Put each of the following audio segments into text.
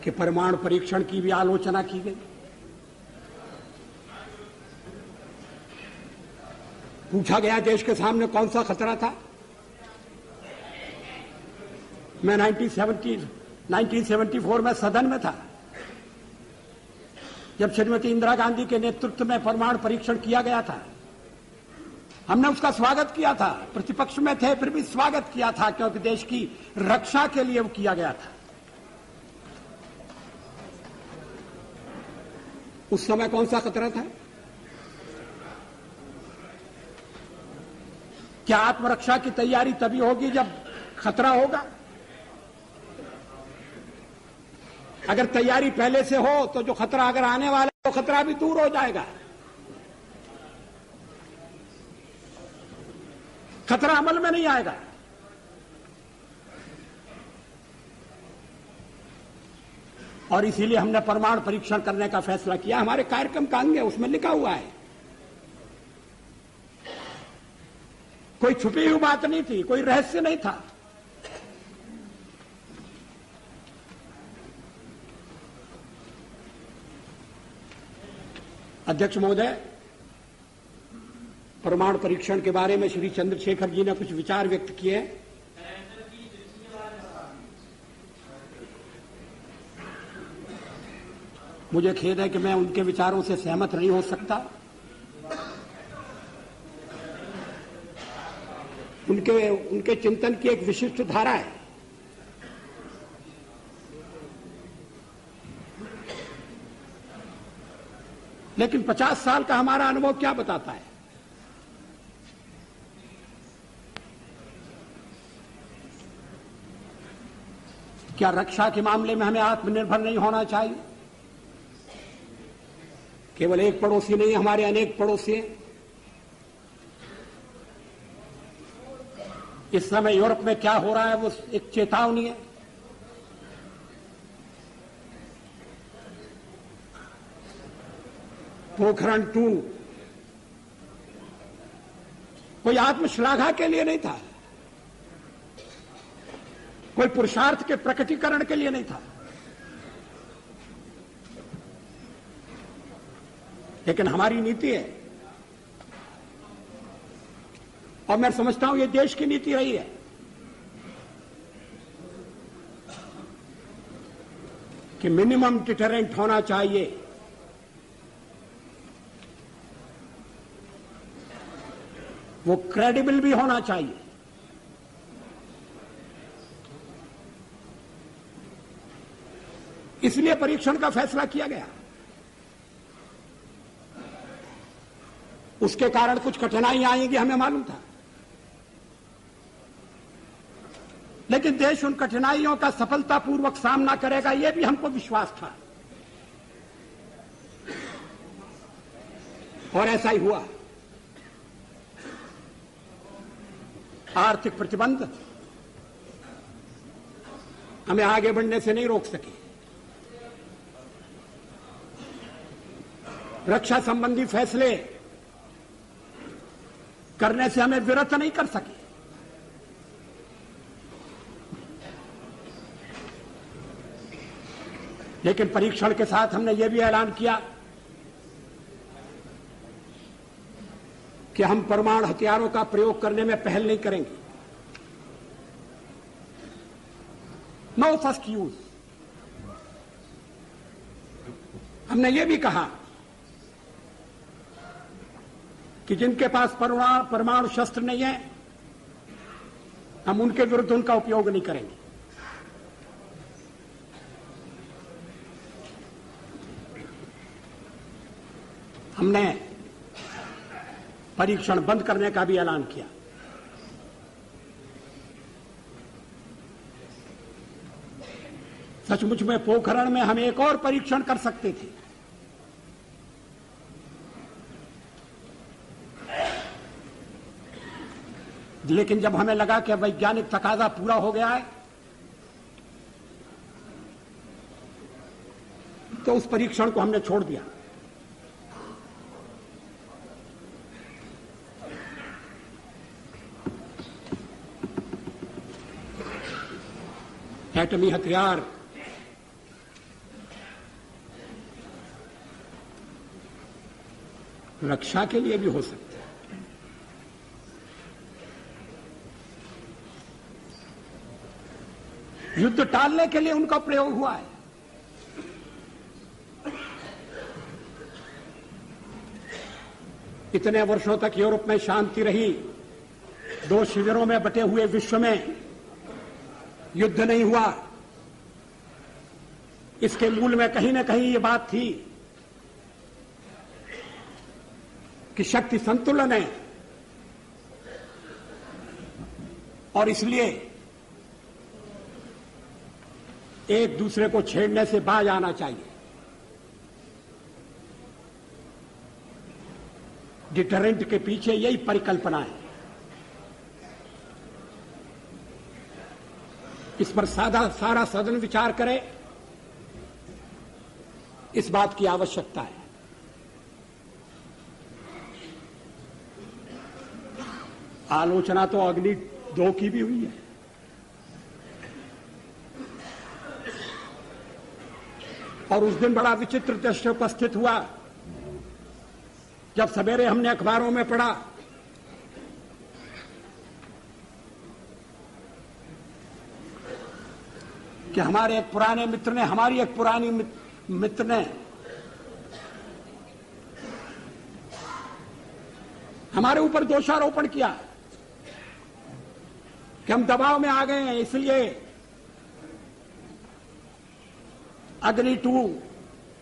कि परमाणु परीक्षण की भी आलोचना की गई। पूछा गया देश के सामने कौन सा खतरा था। मैं 1974 में सदन में था जब श्रीमती इंदिरा गांधी के नेतृत्व में परमाणु परीक्षण किया गया था। हमने उसका स्वागत किया था, प्रतिपक्ष में थे फिर भी स्वागत किया था, क्योंकि देश की रक्षा के लिए वो किया गया था। उस समय कौन सा खतरा था? क्या आत्मरक्षा की तैयारी तभी होगी जब खतरा होगा? अगर तैयारी पहले से हो तो जो खतरा अगर आने वाला है तो खतरा भी दूर हो जाएगा। खतरा अमल में नहीं आएगा। और इसीलिए हमने परमाणु परीक्षण करने का फैसला किया। हमारे कार्यक्रम का अंग है, उसमें लिखा हुआ है। कोई छुपी हुई बात नहीं थी, कोई रहस्य नहीं था। अध्यक्ष महोदय, परमाणु परीक्षण के बारे में श्री चंद्रशेखर जी ने कुछ विचार व्यक्त किए। मुझे खेद है कि मैं उनके विचारों से सहमत नहीं हो सकता। उनके चिंतन की एक विशिष्ट धारा है। लेकिन 50 साल का हमारा अनुभव क्या बताता है? क्या रक्षा के मामले में हमें आत्मनिर्भर नहीं होना चाहिए? केवल एक पड़ोसी नहीं, हमारे अनेक पड़ोसी हैं। इस समय यूरोप में क्या हो रहा है वो एक चेतावनी है। पोखरण 2 कोई आत्मश्लाघा के लिए नहीं था, कोई पुरुषार्थ के प्रकटीकरण के लिए नहीं था, लेकिन हमारी नीति है और मैं समझता हूं ये देश की नीति रही है कि मिनिमम डिटरेंट होना चाहिए। वो क्रेडिबल भी होना चाहिए। इसलिए परीक्षण का फैसला किया गया। उसके कारण कुछ कठिनाइयां आएंगी, हमें मालूम था, लेकिन देश उन कठिनाइयों का सफलतापूर्वक सामना करेगा, यह भी हमको विश्वास था और ऐसा ही हुआ। आर्थिक प्रतिबंध हमें आगे बढ़ने से नहीं रोक सके। रक्षा संबंधी फैसले करने से हमें विरत नहीं कर सके। लेकिन परीक्षण के साथ हमने यह भी ऐलान किया कि हम परमाणु हथियारों का प्रयोग करने में पहल नहीं करेंगे। No first use. हमने यह भी कहा कि जिनके पास परमाणु शस्त्र नहीं है, हम उनके विरुद्ध उनका उपयोग नहीं करेंगे। हमने परीक्षण बंद करने का भी ऐलान किया। सचमुच में पोखरण में हम एक और परीक्षण कर सकते थे, लेकिन जब हमें लगा कि वैज्ञानिक तकाजा पूरा हो गया है तो उस परीक्षण को हमने छोड़ दिया। एटमी हथियार रक्षा के लिए भी हो सकते हैं। युद्ध टालने के लिए उनका प्रयोग हुआ है। इतने वर्षों तक यूरोप में शांति रही, दो शिविरों में बटे हुए विश्व में युद्ध नहीं हुआ। इसके मूल में कहीं न कहीं ये बात थी कि शक्ति संतुलन है और इसलिए एक दूसरे को छेड़ने से बाज आना चाहिए। डिटरेंट के पीछे यही परिकल्पना है। इस पर सारा सदन विचार करे, इस बात की आवश्यकता है। आलोचना तो अग्नि 2 की भी हुई है। और उस दिन बड़ा विचित्र दृश्य उपस्थित हुआ जब सवेरे हमने अखबारों में पढ़ा कि हमारे एक पुराने मित्र ने, हमारी एक पुरानी मित्र ने हमारे ऊपर दोषारोपण किया कि हम दबाव में आ गए हैं, इसलिए अग्नि 2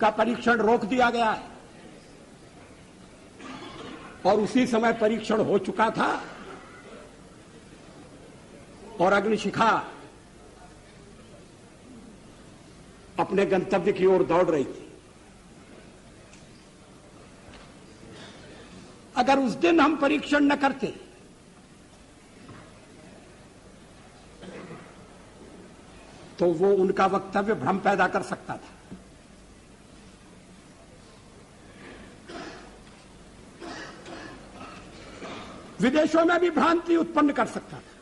का परीक्षण रोक दिया गया है। और उसी समय परीक्षण हो चुका था और अग्निशिखा अपने गंतव्य की ओर दौड़ रही थी। अगर उस दिन हम परीक्षण न करते तो वो उनका वक्तव्य भ्रम पैदा कर सकता था। विदेशों में भी भ्रांति उत्पन्न कर सकता था।